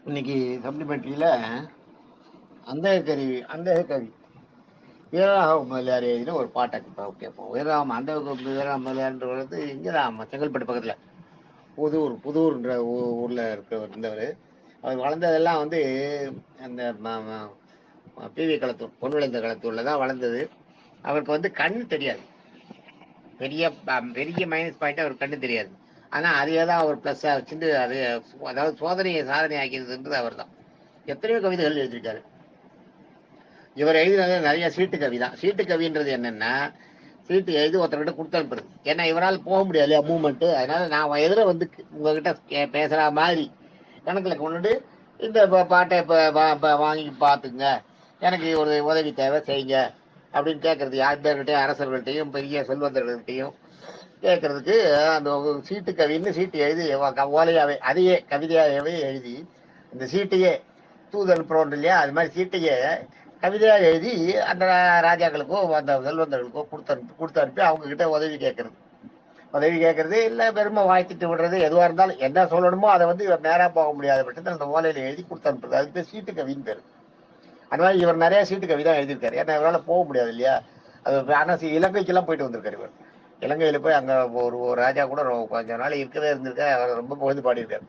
இன்னைக்கு சப்ளிமெண்ட்ரியில அந்த கவி வீரராக முதலியார் எழுதின ஒரு பாட்டை கேட்போம். வீரராம முதலியார்ன்றது இங்கதான் செங்கல்பட்டு பக்கத்துல புதூர்ன்ற ஊர்ல இருந்தவர். அவர் வளர்ந்ததெல்லாம் வந்து அந்த பிவி களத்தூர், பொன்விளைந்த களத்தூர்ல தான் வளர்ந்தது. அவருக்கு வந்து கண்ணு தெரியாது. பெரிய பெரிய மைனஸ் பாயிண்ட் அவர் கண்ணு தெரியாது. ஆனா அதையே தான் அவர் பிளஸ்ஸா வச்சுட்டு அது, அதாவது சோதனையை சாதனை ஆக்கியதுன்றது அவர் தான். எத்தனையோ கவிதைகள் எழுதியிருக்காரு. இவர் எழுதினது நிறைய சீட்டு கவி தான். சீட்டு கவின்றது என்னன்னா, சீட்டு எழுதி ஒருத்தர்கிட்ட கொடுத்து அனுப்புறது. ஏன்னா இவரால் போக முடியாது இல்லையா மூவ்மெண்ட். அதனால நான் எதிர வந்து உங்ககிட்ட பேசுற மாதிரி கணக்குல கொண்டுட்டு இந்த பாட்டை வாங்கி பார்த்துங்க, எனக்கு ஒரு உதவி தேவை செய்யுங்க அப்படின்னு கேட்கறது. யார் பேர்கிட்டையும், அரசர்கள்ட்டையும், பெரிய செல்வந்தர்கள்ட்டையும் கேட்கறதுக்கு அந்த சீட்டு கவின்னு சீட்டு எழுதி ஓலையாவே, அதையே கவிதையாகவே எழுதி இந்த சீட்டையே தூது அனுப்புறோம் இல்லையா, அது மாதிரி சீட்டையே கவிதையா எழுதி அந்த ராஜாக்களுக்கோ அந்த செல்வந்தர்களுக்கோ கொடுத்து அனுப்பி அவங்க கிட்ட உதவி கேட்கறது இல்லை பெருமை வாழ்த்திட்டு விடுறது. எதுவாக இருந்தாலும் என்ன சொல்லணுமோ அதை வந்து இவர் நேராக போக முடியாத பட்சத்தில் அந்த ஓலையில எழுதி கொடுத்து அனுப்புறது. அதுக்கு பேர் சீட்டு கவின்னு பேர். அந்த மாதிரி இவர் நிறைய சீட்டு கவி தான் எழுதியிருக்காரு. ஏன்னா இவரால் போக முடியாது இல்லையா. அது ஆனால் இலங்கைக்கெல்லாம் போயிட்டு வந்திருக்காரு இவர். இலங்கையில போய் அங்க ஒரு ராஜா கூட கொஞ்ச நாள் இருக்கவே இருந்திருக்காரு. அவர் ரொம்ப புகழ்ந்து பாடியிருக்காரு.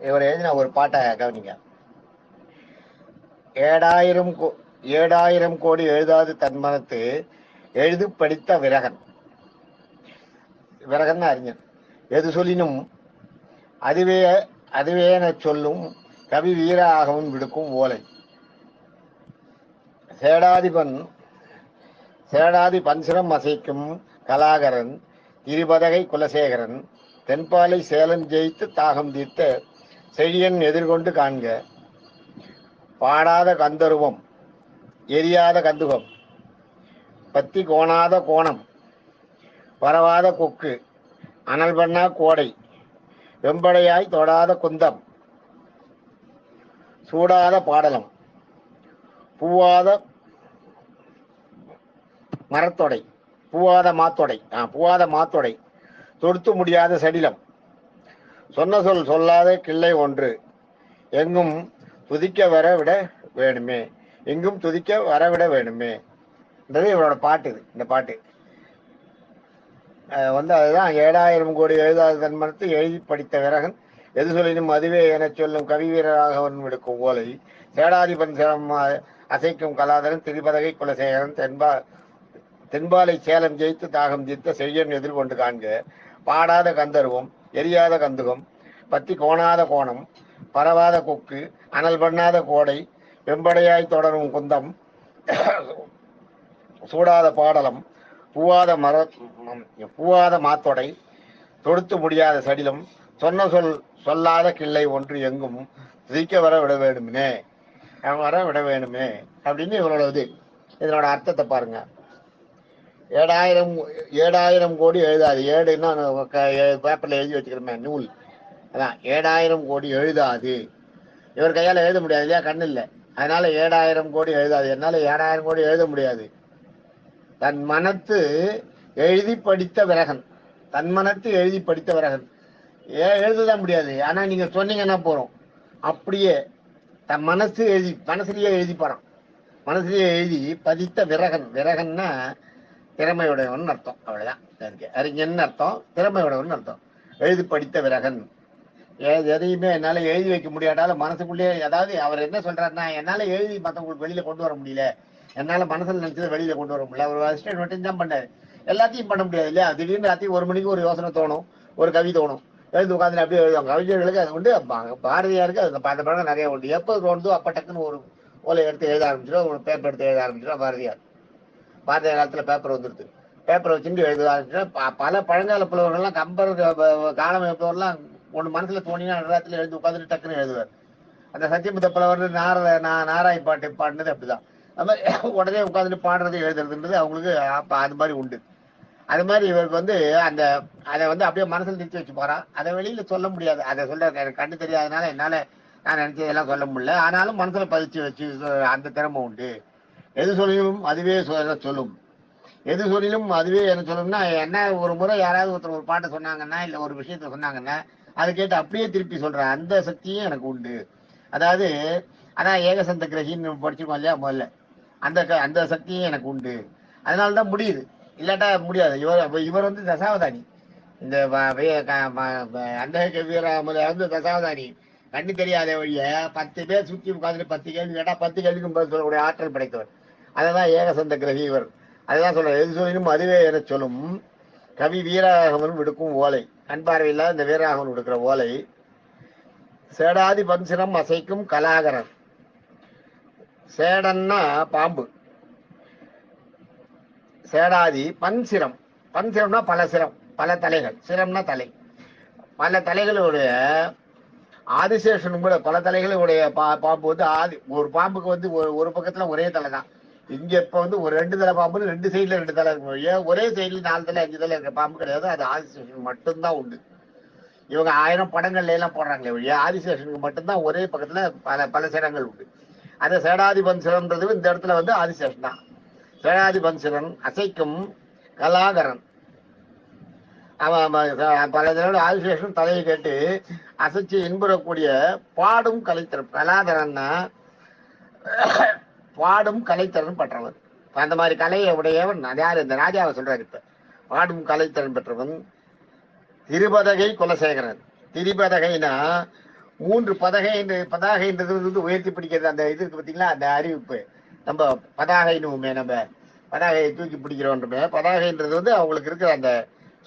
இவர் எழுதின ஒரு பாட்டை கவனிங்க. ஏழாயிரம் ஏழாயிரம் கோடி எழுதாது தன்மனத்து எழுது படித்த விரகன். விரகன் அறிஞன். எது சொல்லினும் அதுவே அதுவேன சொல்லும் கவி வீர ஆகவும் விடுக்கும் ஓலை. சேடாதி பன்சிரம் அசைக்கும் கலாகரன் திரிபதகை குலசேகரன் தென்பாலை சேலன் ஜெயித்து தாகம் தீர்த்த செழியன் எதிர்கொண்டு காண்க. பாடாத கந்தருவம் எரியாத கந்துகம் பத்தி கோணாத கோணம் வரவாத கொக்கு அனல் பண்ணா கோடை வெம்படையாய் தொடாத குந்தம் சூடாத பாடலம் பூவாத மரத்தொடை பூவாத மாத்தொடை தொடுத்து முடியாத சடிலம் சொன்ன சொல் சொல்லாத கிள்ளை ஒன்று எங்கும் துதிக்க வரவிட வேணுமே என்றது இவரோட பாட்டு. இந்த பாட்டு வந்து அதுதான் ஏழாயிரம் கோடி எழுதாத தன்மனத்து எழுதி படித்த விரகன் எது சொல்லினும் அதுவே என சொல்லும் கவி வீரராக விடுக்கும் ஓலை. சேடாதிபன் அசைக்கும் கலாதரன் திரிபதகை குலசேகரன் தென்பாலை சேலம் ஜெயித்து தாகம் தீர்த்த செழியன் எதிர்கொண்டு காண்க. பாடாத கந்தருவம் எரியாத கந்துகம் பத்தி கோணாத கோணம் பரவாத கொக்கு அனல் பண்ணாத கோடை வெம்படையாய் தொடரும் குந்தம் சூடாத பாடலம் பூவாத மாத்தொடை தொடுத்து முடியாத சடிலம் சொன்ன சொல் சொல்லாத கிள்ளை ஒன்று எங்கும் துதிக்க வர விட வேணுமே அப்படின்னு இவரோட இதனோட அர்த்தத்தை பாருங்க. ஏழாயிரம் கோடி எழுதாது. ஏடுன்னா பேப்பர்ல எழுதி வச்சுக்கிறோமே நூல், அதான் 7000 கோடி எழுதாது. இவர் கையால் எழுத முடியாது இல்லையா, கண்ணு இல்லை. அதனால 7000 கோடி எழுதாது. என்னால 7000 கோடி எழுத முடியாது. தன் மனத்து எழுதி படித்த விரகன். எழுததான் முடியாது. ஆனா நீங்க சொன்னீங்கன்னா போறோம். அப்படியே தன் மனசுலயே எழுதி போறான். மனசுலயே எழுதி பதித்த விரகன்னா திறமையுடையவன் அர்த்தம். அவ்வளவுதான். அறிஞன் அர்த்தம், திறமையுடையவன் அர்த்தம். எழுதி படித்த விரகன். எதையுமே என்னால எழுதி வைக்க முடியாட்டாலும் மனசுக்குள்ளேயே, அதாவது அவர் என்ன சொல்றாருன்னா, என்னால எழுதி மற்றவங்களுக்கு வெளியில கொண்டு வர முடியல, என்னால மனசுல நினைச்சதை வெளியில கொண்டு வர முடியல. அவர் அசிஸ்டன்ட் மட்டும் தான் பண்ணாரு. எல்லாத்தையும் பண்ண முடியாது இல்லையா. திடீர்னு ராத்திரி 1 மணிக்கு ஒரு யோசனை தோணும், ஒரு கவி தோணும், எழுந்து உட்காந்து அப்படியே எழுதுவாங்க. கவிஞர்களுக்கு அது உண்டு, பாரதியாருக்கு அது அந்த பழக்கம் நிறைய உண்டு. எப்போ தோணுதோ அப்ப டக்குன்னு ஒரு ஓலை எடுத்து எழுத ஆரம்பிச்சிடும், ஒரு பேப்பர் எடுத்து எழுத ஆரம்பிச்சிடும். பாரதியார் காலத்துல பேப்பர் வந்துருது. பேப்பரை வச்சுட்டு எழுத ஆரம்பிச்சிடும். பல பழங்கால புலவர்கள்லாம் கம்பர் காலம் எப்பவரெல்லாம் ஒன்று மனசுல தோணினா நேரத்தில் எழுந்து உட்காந்துட்டு டக்குன்னு எழுதுவார். அந்த சத்தியமுத்த புலவர் நாராய் பாட்டு பாடினது அப்படிதான். அது மாதிரி உடனே உட்காந்துட்டு பாடுறது எழுதுறதுன்றது அவங்களுக்கு அப்ப அது மாதிரி உண்டு. அது மாதிரி இவருக்கு வந்து அதை வந்து அப்படியே மனசுல நிறுத்தி வச்சு போறான். அதை வெளியில சொல்ல முடியாது. அதை சொல்ல எனக்கு கண்டு தெரியாதனால என்னால நான் நினைச்சதெல்லாம் சொல்ல முடியல. ஆனாலும் மனசுல பதிச்சு வச்சு அந்த திறமை உண்டு. எது சொல்லிலும் அதுவே சொல்லும். எது சொல்லிலும் அதுவே என்ன சொல்லணும்னா, என்ன ஒரு முறை யாராவது ஒருத்தர் ஒரு பாட்டை சொன்னாங்கன்னா, இல்லை ஒரு விஷயத்த சொன்னாங்கன்னா, அதை கேட்டு அப்படியே திருப்பி சொல்றேன், அந்த சக்தியும் எனக்கு உண்டு. அதாவது அதான் ஏகசந்த கிரகின்னு படிச்சிருக்கோம் இல்லையா முதல்ல, அந்த சக்தியும் எனக்கு உண்டு. அதனாலதான் முடியுது, இல்லாட்டா முடியாது. இவர் வந்து தசாவதானி, இந்த அந்த வீராமலை வந்து தசாவதானி, கண்ணு தெரியாத வழிய 10 பேர் சுற்றி உட்காந்துட்டு 10 கேள்வி கேட்டா 10 கேள்விக்கும் பதில் சொல்லக்கூடிய ஆற்றல் படைத்தவர். அததான் ஏகசந்த கிரகி இவர். அதுதான் சொல்ற, எது சொல்லினும் அதுவே என சொல்லும் கவி வீராகவன் விடுக்கும் ஓலை. கண் பார்வையில இந்த வீராகவன் விடுக்கிற ஓலை. சேடாதி பன்சிரம் அசைக்கும் கலாகரன். சேடன்னா பாம்பு, சேடாதி பன்சிரம், பன்சிரம்னா பல சிரம், பல தலைகள், சிரம்னா தலை, பல தலைகளுடைய ஆதிசேஷனும் கூட பல தலைகளுடைய பாம்பு வந்து ஒரு பாம்புக்கு வந்து ஒரு பக்கத்துல ஒரே தலை தான். இங்க இப்ப வந்து ஒரு 2 தலை பாம்பு, 2 சைடுல 2 தலை இருக்கும். ஏன் ஒரே சைடுல 4 தலை 5 தலை இருக்க பாம்பு கிடையாது. அது ஆதிசேஷன் மட்டும்தான் உண்டு. இவங்க 1000 படங்கள்ல எல்லாம் போடுறாங்களே ஒழிய ஆதிசேஷனுக்கு மட்டும்தான் ஒரே பக்கத்துல பல சிரங்கள் உண்டு. அந்த சேடாதிபன் சிரம்ன்றது இந்த இடத்துல வந்து ஆதிசேஷன் தான். சேடாதிபன் சிரன் அசைக்கும் கலாகரன். அவன் பல தடவை ஆதிசேஷன் தலையை கேட்டு அசைச்சு இன்புறக்கூடிய பாடும் கலைத்திறன். கலாதரன்னா பாடும் கலைத்திறன் பெற்றவன். அந்த மாதிரி கலையை உடையவன் யாரு? இந்த ராஜாவை சொல்றாரு. இப்ப பாடும் கலைத்திறன் பெற்றவன் திருபதகை குலசேகரன். திரிபதகைனா 3 பதகை. பதாகைன்றது வந்து உயர்த்தி பிடிக்கிறது. அந்த இது இருக்கு பார்த்தீங்களா, அந்த அறிவிப்பு. நம்ம பதாகைன்னு நம்ம பதாகையை தூக்கி பிடிக்கிறோன்றமே, பதாகைன்றது வந்து அவங்களுக்கு இருக்கிற அந்த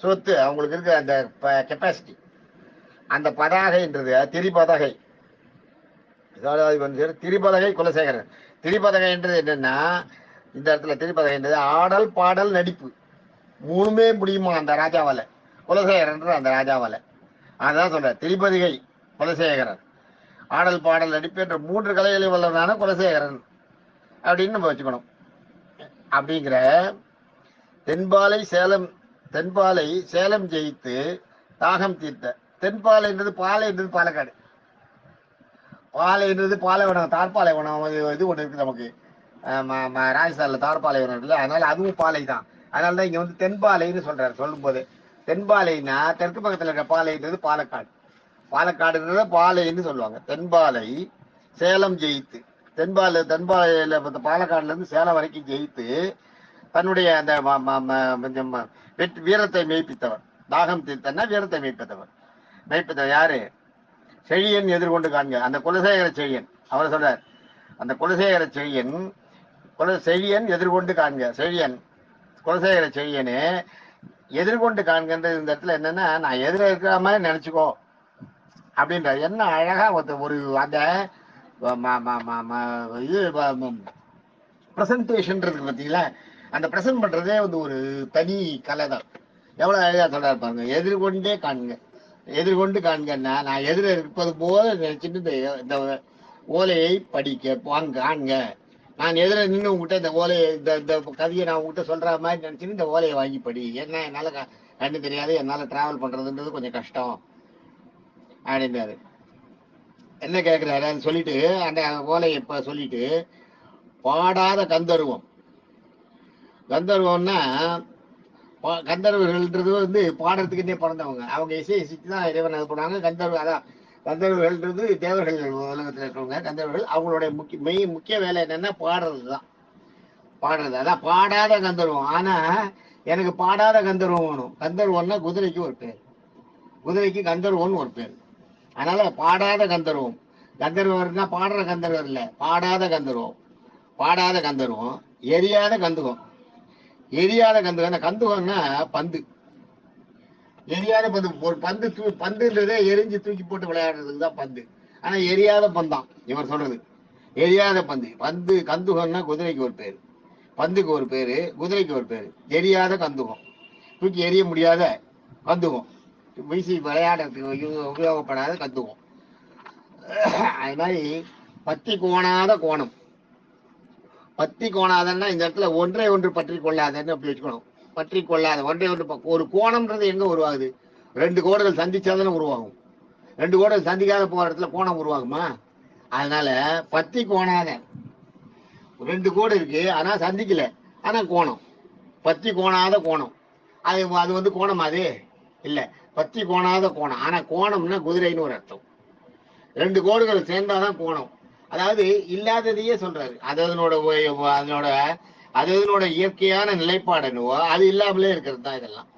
சொத்து, அவங்களுக்கு இருக்கிற அந்த கெப்பாசிட்டி. அந்த பதாகைன்றது திரிபதகை. திரிபதகை குலசேகரன். திரிபதகைன்றது என்னன்னா, இந்த இடத்துல திரிபதகைன்றது ஆடல் பாடல் நடிப்பு 3மே முடியுமா அந்த ராஜாவால, குலசேகரன் அந்த ராஜாவால. அதான் சொல்ற திரிபதிகை குலசேகரன். ஆடல் பாடல் நடிப்பு என்ற 3 கலைகளை வல்லவனான குலசேகரன் அப்படின்னு நம்ம வச்சுக்கணும். அப்படிங்கிற தென்பாலை சேலம் ஜெயித்து தாகம் தீர்த்த. தென்பாலைன்றது பாலைன்றது பாலக்காடு, பாலைன்றது பாலைவனம், தார்பாலைவனம் இது ஒன்று இருக்கு நமக்கு ராஜஸ்தான்ல தார்பாலைவனம் இருக்குல்ல, அதனால அதுவும் பாலை தான். அதனாலதான் இங்க வந்து தென்பாலைன்னு சொல்றாரு. சொல்லும் போது தென்பாலைன்னா தெற்கு பக்கத்துல இருக்க பாலைன்றது பாலக்காடு, பாலக்காடுன்றத பாலைன்னு சொல்லுவாங்க. தென்பாலை சேலம் ஜெயித்து, தென்பாலையில பாலக்காடுல இருந்து சேலம் வரைக்கும் ஜெயித்து தன்னுடைய அந்த வீரத்தை மெய்ப்பித்தவர். தாகம் தீர்த்தன்னா வீரத்தை மெய்ப்பித்தவர் யாரு? செழியன் எதிர்கொண்டு காண்க. அந்த குலசேகர செழியன் அவர் சொல்றார். அந்த குலசேகர செழியன் எதிர்கொண்டு காண்க. செழியன் குலசேகர செழியனே எதிர்கொண்டு காண்கின்றது. இந்த இடத்துல என்னன்னா, நான் எதிர இருக்கிற மாதிரி நினைச்சுக்கோ அப்படின்ற என்ன அழகா ஒரு அந்த இது பிரசன்டேஷன் இருக்கு பார்த்தீங்களா, அந்த பிரசன்ட் பண்றதே வந்து ஒரு தனி கலை தான். எவ்வளவு அழகா சொல்றாரு பாருங்க. எதிர்கொண்டே காண்க. எதிர்கொண்டு காண்கன்னா நான் எதிர இருப்பது போல நினைச்சிட்டு இந்த ஓலையை படிக்க காண்க. நான் எதிர நின்று உங்ககிட்ட இந்த ஓலையை இந்த கவியை நான் உங்ககிட்ட சொல்ற மாதிரி நினைச்சுன்னு இந்த ஓலையை வாங்கி படி. என்ன என்னால கண்ணு தெரியாது, என்னால டிராவல் பண்றதுன்றது கொஞ்சம் கஷ்டம் அப்படின்றாரு. என்ன கேட்கிறாரு அது சொல்லிட்டு அந்த ஓலையை இப்ப சொல்லிட்டு, பாடாத கந்தர்வம். கந்தர்வம்னா கந்தர்வர்கள்ன்றது வந்து பாடுறதுக்குன்னே பிறந்தவங்க. அவங்க இசையை தான் இறைவன் அது போனாங்க. அதான் கந்தர்வர்கள்ன்றது தேவர்கள் உலகத்தில் இருக்கிறவங்க. கந்தர்வர்கள் அவங்களுடைய முக்கிய வேலை என்னன்னா பாடுறது தான். பாடுறது அதான் பாடாத கந்தர்வம். ஆனா எனக்கு பாடாத கந்தர்வம் வேணும். கந்தர்வம்னா குதிரைக்கு ஒரு பேர், குதிரைக்கு கந்தர்வம்னு ஒரு பேர். அதனால பாடாத கந்தர்வம். கந்தர்வர்னா பாடுற கந்தர்வர் இல்ல, பாடாத கந்தர்வம். பாடாத கந்தர்வம் எரியாத கந்துகம். எரியாத கந்துகம். கந்துகம்னா பந்து, எரியாத பந்து. ஒரு பந்துன்றதே எரிஞ்சு தூக்கி போட்டு விளையாடுறதுக்கு தான் பந்து. ஆனா எரியாத பந்தான் இவர் சொல்றது. எரியாத பந்து கந்துகம்னா குதிரைக்கு ஒரு பேரு, பந்துக்கு ஒரு பேரு, குதிரைக்கு ஒரு பேரு. எரியாத கந்துகம், தூக்கி எரிய முடியாத கந்துகம், வீசி விளையாடுறதுக்கு உபயோகப்படாத கந்துகம். அது மாதிரி பத்தி கோணாத கோணம். பத்தி கோணாதன்னா இந்த இடத்துல ஒன்றை ஒன்று பற்றி கொள்ளாதன்னு அப்படி வச்சுக்கணும். பற்றி கொள்ளாத ஒன்றை ஒன்று. ஒரு கோணம்ன்றது எங்க உருவாகுது? 2 கோடுகள் சந்திச்சாதானே உருவாகும். 2 கோடுகள் சந்திக்காத போற இடத்துல கோணம் உருவாகுமா? அதனால பத்தி கோணாத 2 கோடு இருக்கு, ஆனா சந்திக்கல, ஆனா கோணம். பத்தி கோணாத கோணம். அது வந்து கோணம். அது இல்ல, பத்தி கோணாத கோணம். ஆனா கோணம்னா குதிரைன்னு ஒரு அர்த்தம். 2 கோடுகள் சேர்ந்தாதான் கோணம். அதாவது இல்லாததையே சொல்றாரு. அதனோட அதனோட இயற்கையான நிலைப்பாடு என்னவோ அது இல்லாமலே இருக்கிறது தான் இதெல்லாம்.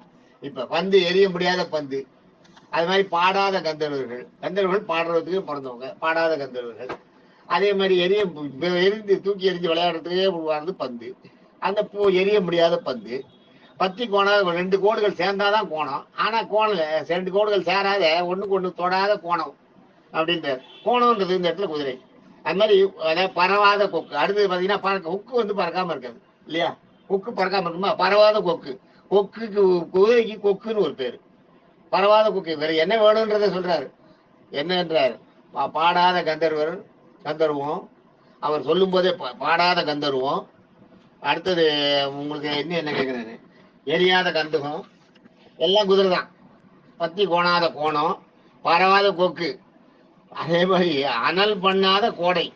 இப்ப பந்து, எரிய முடியாத பந்து. அது மாதிரி பாடாத கந்தர்வர்கள். கந்தர்வர்கள் பாடுறதுக்கு பிறந்தவங்க, பாடாத கந்தர்வர்கள். அதே மாதிரி எரிந்து தூக்கி எரிஞ்சு விளையாடுறதுக்கே உருவானது பந்து. அந்த எரிய முடியாத பந்து. பத்தி கோணம் 2 கோடுகள் சேர்ந்தாதான் கோணம். ஆனா கோணல 2 கோடுகள் சேராத, ஒண்ணுக்கு ஒண்ணு தொடாத கோணம் அப்படின்றார். கோணம்ன்றது இந்த இடத்துல குதிரை. அது மாதிரி அதாவது பரவாத கொக்கு. அடுத்தது பாத்தீங்கன்னா கொக்கு வந்து பறக்காம இருக்காது இல்லையா? கொக்கு பறக்காம இருக்குமா? பரவாத கொக்கு. கொக்குக்கு, குதிரைக்கு கொக்குன்னு ஒரு பேரு. பரவாத கொக்கு. வேற என்ன வேணும்ன்றத சொல்றாரு. என்னன்றாரு? பாடாத கந்தர்வம். அவர் சொல்லும் போதே பாடாத கந்தர்வம். அடுத்தது உங்களுக்கு என்ன கேட்கிறாரு? எரியாத கந்தகம். எல்லாம் குதிரை தான். பத்தி கோணாத கோணம், பரவாத கொக்கு. அதே மாதிரி அனல் பண்ணாத கோடை.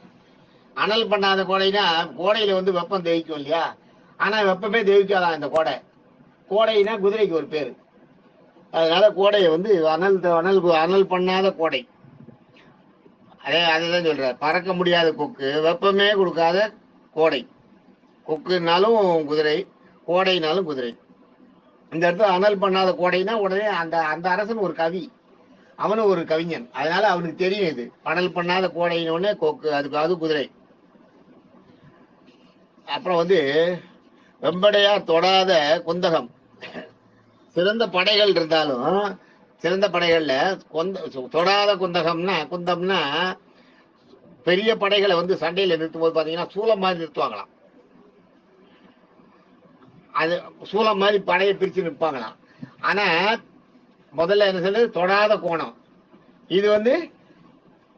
அனல் பண்ணாத கோடைனா கோடையில வந்து வெப்பம் தெவிக்கும் இல்லையா? ஆனா வெப்பமே தெவிக்காதான் இந்த கோடை. கோடைனா குதிரைக்கு ஒரு பேரு. அதனால கோடையை வந்து அனல் பண்ணாத கோடை. அதுதான் சொல்ற. பறக்க முடியாத கொக்கு, வெப்பமே கொடுக்காத கோடை. கொக்குனாலும் குதிரை, கோடைனாலும் குதிரை. இந்த இடத்துல அனல் பண்ணாத கோடைனா உடனே அந்த அந்த அரசன் ஒரு கவி, அவனும் ஒரு கவிஞன். அதனால அவனுக்கு தெரியும் இது அனல் பண்ணாத கோடையினோடனே கொக்கு, அது குதிரை. அப்புறம் வந்து வெம்படையார் தொடாத குந்தகம். சிறந்த படைகள் இருந்தாலும் சிறந்த படைகள்ல தொடாத குந்தம்னா பெரிய படைகளை வந்து சண்டையில நிறுத்தும் போது பாத்தீங்கன்னா சூளம் மாதிரி நிறுத்துவாங்களாம். அது சூளம் மாதிரி படையை பிரிச்சு நிற்பாங்களாம். ஆனா முதல்ல என்ன சொல்றது? தொடாத கோணம். இது வந்து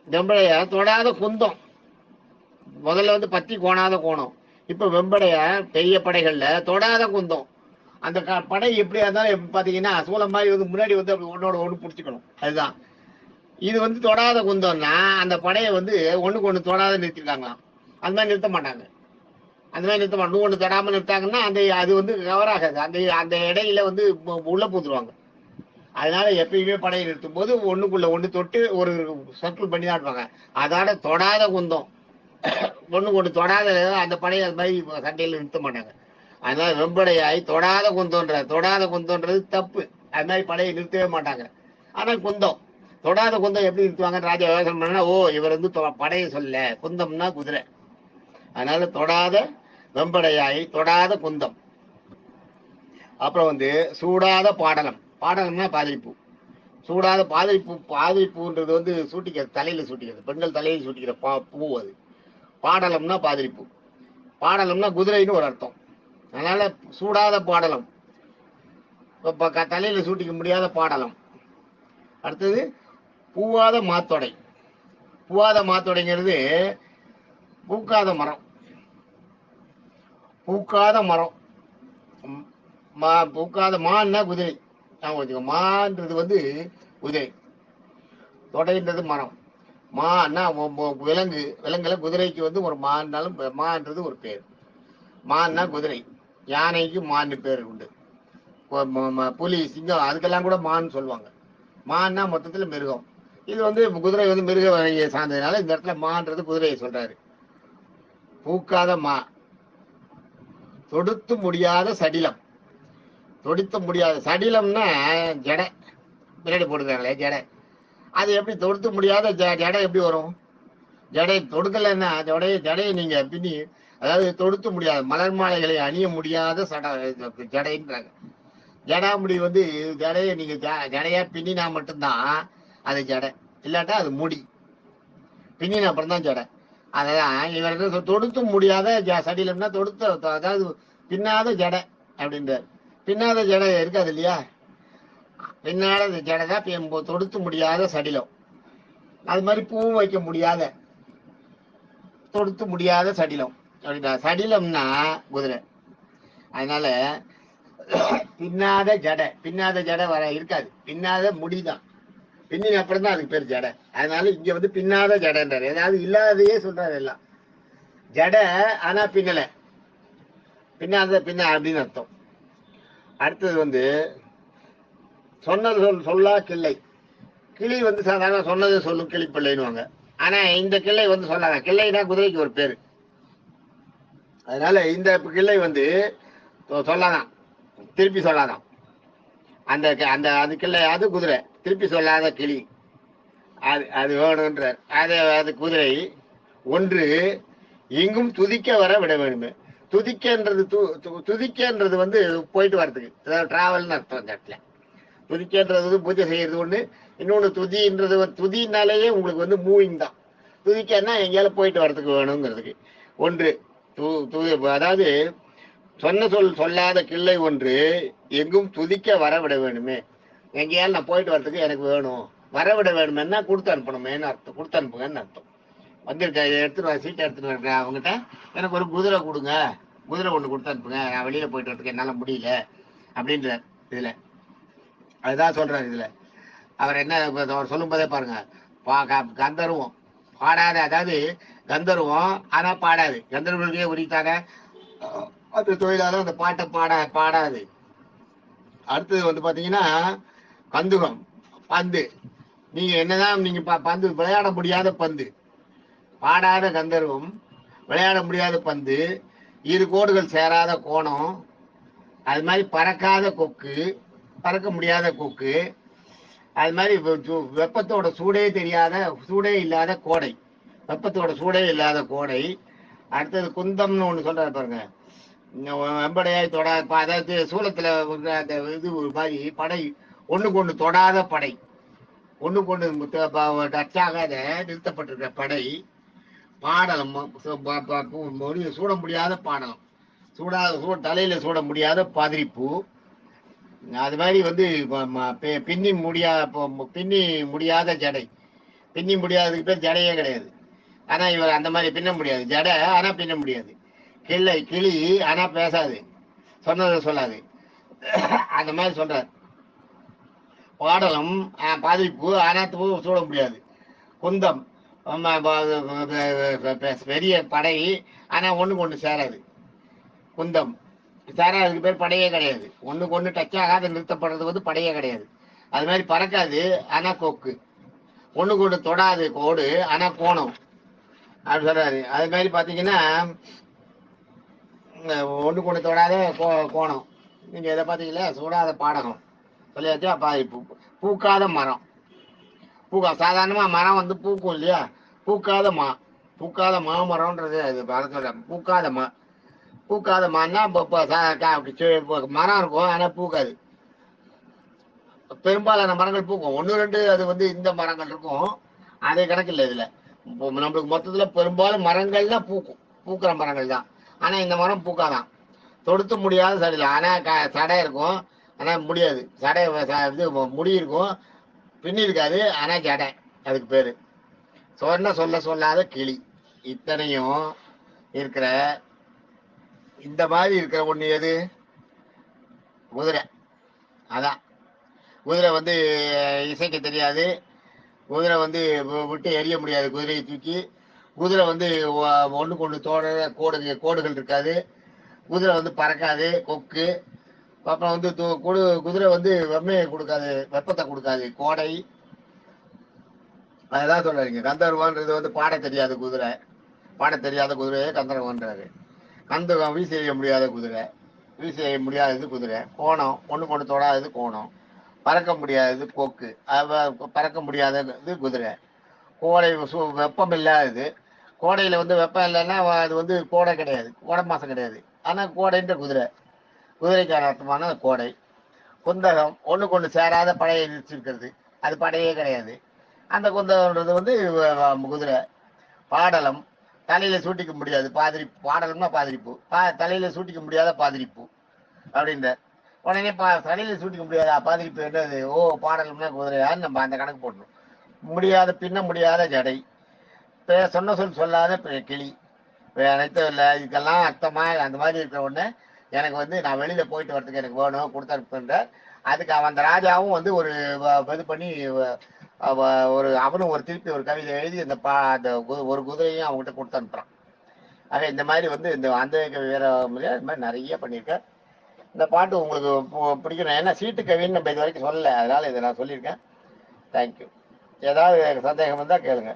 வெம்படையா தொடாத குந்தம். முதல்ல வந்து பத்தி கோணாத கோணம். இப்ப வெம்படையா பெரிய படைகள்ல தொடாத குந்தம். அந்த படை எப்படியா இருந்தாலும் பாத்தீங்கன்னா சூளம் மாதிரி வந்து முன்னாடி வந்து அப்படி ஒன்னோட ஒண்ணு பிடிச்சிக்கணும். அதுதான். இது வந்து தொடாத குந்தம்னா அந்த படையை வந்து ஒண்ணுக்கு ஒண்ணு தொடாத நிறுத்திருக்காங்களாம். அந்த மாதிரி நிறுத்த மாட்டாங்க. அந்த மாதிரி நிறுத்த மாட்டாங்க. ஒண்ணு தொடாம நிறுத்தாங்கன்னா அது வந்து கவர் ஆகாது. அந்த இடையில வந்து உள்ள பூந்துருவாங்க. அதனால எப்பயுமே படையை நிறுத்தும் போது ஒண்ணுக்குள்ள ஒண்ணு தொட்டு ஒரு சர்க்கிள் பண்ணி தான் இருப்பாங்க. அதோட தொடாத குந்தம். ஒண்ணுக்கு ஒண்ணு தொடாத அந்த படையை அது மாதிரி சண்டையில நிறுத்த மாட்டாங்க. அதனால வெம்படையாய் தொடாத குந்தம்ன்றது தப்பு. அது மாதிரி படையை நிறுத்தவே மாட்டாங்க. ஆனா குந்தம், தொடாத குந்தம் எப்படி நிறுத்துவாங்க? ராஜா யோசனை பண்ணா, இவர் வந்து படையை சொல்ல, குந்தம்னா குதிரை. அதனால தொடாத வெம்படையாய் தொடாத குந்தம். அப்புறம் வந்து சூடாத பாடலம். பாடலம்னா பாதிரிப்பூ. சூடாத பாதிரிப்பூன்றது வந்து சூட்டிக்கிறது, தலையில சூட்டிக்கிறது. பெண்கள் தலையில் சூட்டிக்கிற பூ அது. பாடலம்னா பாதிரிப்பூ. பாடலம்னா குதிரைன்னு ஒரு அர்த்தம். அதனால சூடாத பாடலம், தலையில சூட்டிக்க முடியாத பாடலம். அடுத்தது பூவாத மாத்தொடை. பூவாத மாத்தொடைங்கிறது பூக்காத மரம். பூக்காத மரம். பூக்காத மான்னா குதிரை. மான்றது வந்து குதிரை, தொடைன்றது மரம். மான்னா விலங்குல குதிரைக்கு வந்து ஒரு மான்றது ஒரு பேர். மான்னா குதிரை. யானைக்கு மான்னு பேர் உண்டு. புலி, சிங்கம் அதுக்கெல்லாம் கூட மான்னு சொல்லுவாங்க. மான்னா மொத்தத்துல மிருகம். இது வந்து குதிரை வந்து மிருக வகையை சார்ந்ததுனால இந்த இடத்துல மான்றது குதிரையை சொல்றாரு. பூக்காத மா. தொடுத்து முடியாத சடிலம். தொடுத்த முடியாத சடிலம்னா ஜடை. பின்னாடி போட்டுருக்காங்களே ஜடை. அது எப்படி தொடுத்து முடியாத ஜடை எப்படி வரும்? ஜடை தொடுக்கலன்னா ஜடையை நீங்க பின்னி, அதாவது தொடுத்து முடியாத மலர் மாலைகளை அணிய முடியாத ஜடைன்றாங்க. ஜடாமுடி வந்து ஜடையை நீங்க ஜடையா பின்னினா மட்டும்தான் அது ஜடை. இல்லாட்டா அது முடி. பின்னின அப்புறம் தான் ஜடை. அதான் இவர் தொடுத்து முடியாத சடிலம்னா அதாவது பின்னாத ஜடை அப்படின்றார். பின்னாத ஜடை இருக்காது இல்லையா? பின்னாத ஜடை தான் தொடுத்து முடியாத சடிலம். அது மாதிரி பூவும் வைக்க முடியாத, தொடுத்து முடியாத சடிலம் அப்படின்னா. சடிலம்னா குதிரை. அதனால பின்னாத ஜடை வர இருக்காது. பின்னாத முடிதான். பின்னின அப்புறம் தான் அதுக்கு பேர் ஜடை. அதனால இங்க வந்து பின்னாத ஜடைன்றாரு. ஏதாவது இல்லாதையே சொல்றாரு எல்லாம். ஜடை ஆனா பின்னல, பின்ன அப்படின்னு அர்த்தம். அடுத்தது வந்து சொன்னது சொல்லா கிள்ளை. கிளி வந்து சாதாரண சொன்னது சொல்லும் கிளிப்பிள்ளைன்னுவாங்க. ஆனா இந்த கிள்ளை வந்து சொல்லாத. கிள்ளைனா குதிரைக்கு ஒரு பேரு. அதனால இந்த கிள்ளை வந்து சொல்லாதான், திருப்பி சொல்லாதான். அந்த அந்த அது கிள்ளை, அது குதிரை திருப்பி சொல்லாத கிளி, அது அது வேணுன்ற. அது குதிரை ஒன்று எங்கும் துதிக்க வர விட வேணுமே. துதிக்கன்றது துதிக்கன்றது வந்து போயிட்டு வர்றதுக்கு, அதாவது டிராவல்னு அர்த்தம். அந்த இடத்துல துதிக்கன்றது பூஜை செய்யறது ஒண்ணு, இன்னொன்னு துதின்றது துதினாலேயே உங்களுக்கு வந்து மூவிங் தான். துதிக்கன்னா எங்கேயாலும் போயிட்டு வர்றதுக்கு வேணுங்கிறதுக்கு ஒன்று. அதாவது சொன்ன சொல்லாத கிள்ளை ஒன்று எங்கும் துதிக்க வரவிட வேணுமே. எங்கேயாலும் நான் போயிட்டு வர்றதுக்கு எனக்கு வேணும், வரவிட வேணுமென்னா கொடுத்து அனுப்பணுமேன்னு அர்த்தம். கொடுத்து அனுப்புங்கன்னு அர்த்தம். வந்திருக்கேன், இதை எடுத்துட்டு சீட்டை எடுத்துட்டு இருக்கேன், அவங்ககிட்ட எனக்கு ஒரு குதிரை கொடுங்க, குதிரை ஒன்று கொடுத்து அனுப்புங்க, நான் வெளியில போயிட்டு வரதுக்கு என்னால முடியல அப்படின்றார். இதுல அதுதான் சொல்றாரு. இதுல அவர் என்ன அவர் சொல்லும் போதே பாருங்க, கந்தர்வம் பாடாத, அதாவது கந்தர்வம் ஆனா பாடாது. கந்தர்வர்களுக்கே உரித்தாங்க அந்த தொழிலாளர் அந்த பாட்டை பாடாது. அடுத்தது வந்து பாத்தீங்கன்னா கந்துகம், பந்து. நீங்க என்னதான் நீங்க பந்து விளையாட முடியாத பந்து, பாடாத கந்தர்வம், விளையாட முடியாத பந்து, இரு கோடுகள் சேராத கோணம், அது மாதிரி பறக்காத கொக்கு, பறக்க முடியாத கொக்கு, அது மாதிரி வெப்பத்தோட சூடே இல்லாத கோடை, வெப்பத்தோட சூடே இல்லாத கோடை. அடுத்தது குந்தம்னு ஒண்ணு சொல்றாரு பாருங்க, வெம்படையாய் தொடாத, அதாவது சூளத்துல அந்த இது ஒரு மாதிரி படை, ஒண்ணுக்கு ஒண்ணு தொடாத படை, ஒண்ணுக்கு ஒண்ணு டச் ஆகாத நிறுத்தப்பட்டிருக்கிற படை. பாடலம் சூட முடியாத பாடலம், தலையில சூட முடியாத பாதிரிப்பூ. அது மாதிரி வந்து பின்னி முடியாத ஜடை. பின்னி முடியாததுக்கு பேர் ஜடையே கிடையாது. ஆனா இவர் அந்த மாதிரி பின்ன முடியாது, ஜடை ஆனா பின்ன முடியாது. கிளி ஆனா பேசாது, சொன்னதை சொல்லாது, அந்த மாதிரி சொல்றார். பாடலம் பாதிப்பு ஆனா சூட முடியாது. குந்தம் பெரிய படை ஆனா ஒண்ணுக்கு ஒண்ணு சேராது. குந்தம் சேராதுக்கு பேர் படையே கிடையாது. ஒண்ணுக்கு ஒண்ணு டச் ஆகாத நிறுத்தப்படுறது வந்து படையே கிடையாது. அது மாதிரி பறக்காது ஆனா கொக்கு, ஒண்ணுக்கு ஒண்ணு தொடாது கோடு ஆனா கோணம் அப்படி சொல்றாரு. அது மாதிரி பாத்தீங்கன்னா ஒண்ணுக்கு ஒண்ணு தொடாத கோணம். நீங்க எதை பாத்தீங்களா, சூடாத பாடகம் சொல்லியாச்சு. அப்ப பூக்காத மரம், சாதாரணமா மரம் வந்து பூக்கும் இல்லையா, பூக்காத மாமரம்ன்றது அது சொல்றேன். பூக்காத மான்னா மரம் இருக்கும் ஆனா பூக்காது. பெரும்பாலான மரங்கள் பூக்கும், ஒன்னு ரெண்டு அது வந்து இந்த மரங்கள் இருக்கும், அதே கணக்கு இல்லை இதுல. நம்மளுக்கு மொத்தத்துல பெரும்பாலும் மரங்கள்லாம் பூக்கிற மரங்கள் தான். ஆனா இந்த மரம் பூக்காதான். தொடுத்து முடியாத சடையில, ஆனா சடை இருக்கும் ஆனா முடியாது. சடை இது முடி இருக்கும், பின்னி இருக்காது ஆனா ஜடை, அதுக்கு பேரு சொல்லாத கிளி. இத்தனையும் இருக்கிற இந்த மாதிரி இருக்கிற ஒண்ணு எது, குதிரை. அதான் குதிரை வந்து இசைக்க தெரியாது, குதிரை வந்து விட்டு எரிய முடியாது குதிரையை தூக்கி. குதிரை வந்து ஒண்ணுக்கு ஒண்ணு கோடுகள் இருக்காது. குதிரை வந்து பறக்காது, கொக்கு. அப்புறம் வந்து குதிரை வந்து வெம்மையை கொடுக்காது, வெப்பத்தை கொடுக்காது, கோடை. அதுதான் சொல்றீங்க. கந்தர்வன்றது வந்து பாட தெரியாத குதிரையே கந்தர்வன்றாரு. கந்தகம் வீசி செய்ய முடியாத குதிரை, குதிரை. கோணம், ஒண்ணுக்கு ஒண்ணு தொடாதது கோணம். பறக்க முடியாதது கொக்கு, பறக்க முடியாதது குதிரை. கோடை வெப்பம் இல்லாதது. கோடையில வந்து வெப்பம் இல்லைன்னா அது வந்து கோடை கிடையாது, கோடை மாசம் கிடையாது. ஆனா கோடைன்ற குதிரைக்கான அர்த்தமான கோடை. குந்தகம், ஒண்ணுக்கு ஒண்ணு சேராத படையை நிறுத்திருக்கிறது, அது படையே கிடையாது. அந்த குந்தகம்ன்றது வந்து குதிரை. பாடலம், தலையில சூட்டிக்க முடியாது பாடலம்னா பாதிரிப்பூ, தலையில சூட்டிக்க முடியாத பாதிரிப்பூ அப்படின்ற உடனே தலையில சூட்டிக்க முடியாத பாதிரிப்பூ என்னது, ஓ பாடலம்னா குதிரையான்னு நம்ம அந்த கணக்கு போடணும். பின்ன முடியாத ஜடை, சொன்ன சொல்லாத கிளி. அனைத்தும் இல்லை, இதுக்கெல்லாம் அர்த்தமா அந்த மாதிரி இருக்கிற ஒண்ணு எனக்கு வந்து நான் வெளியில போயிட்டு வரதுக்கு எனக்கு வேணும், கொடுத்து அனுப்புன்ற. அதுக்கு அந்த ராஜாவும் வந்து ஒரு இது பண்ணி அவனும் திருப்பி ஒரு கவிதை எழுதி அந்த ஒரு குதிரையும் அவங்ககிட்ட கொடுத்து அனுப்புறான். ஆக இந்த மாதிரி வந்து இந்த அந்த வேற இந்த மாதிரி நிறைய பண்ணியிருக்க. இந்த பாட்டு உங்களுக்கு பிடிக்கணும். ஏன்னா சீட்டு கவின்னு நம்ம இது வரைக்கும் சொல்லல, அதனால இதை நான் சொல்லியிருக்கேன். தேங்க்யூ. ஏதாவது சந்தேகம் இருந்தால் கேளுங்க.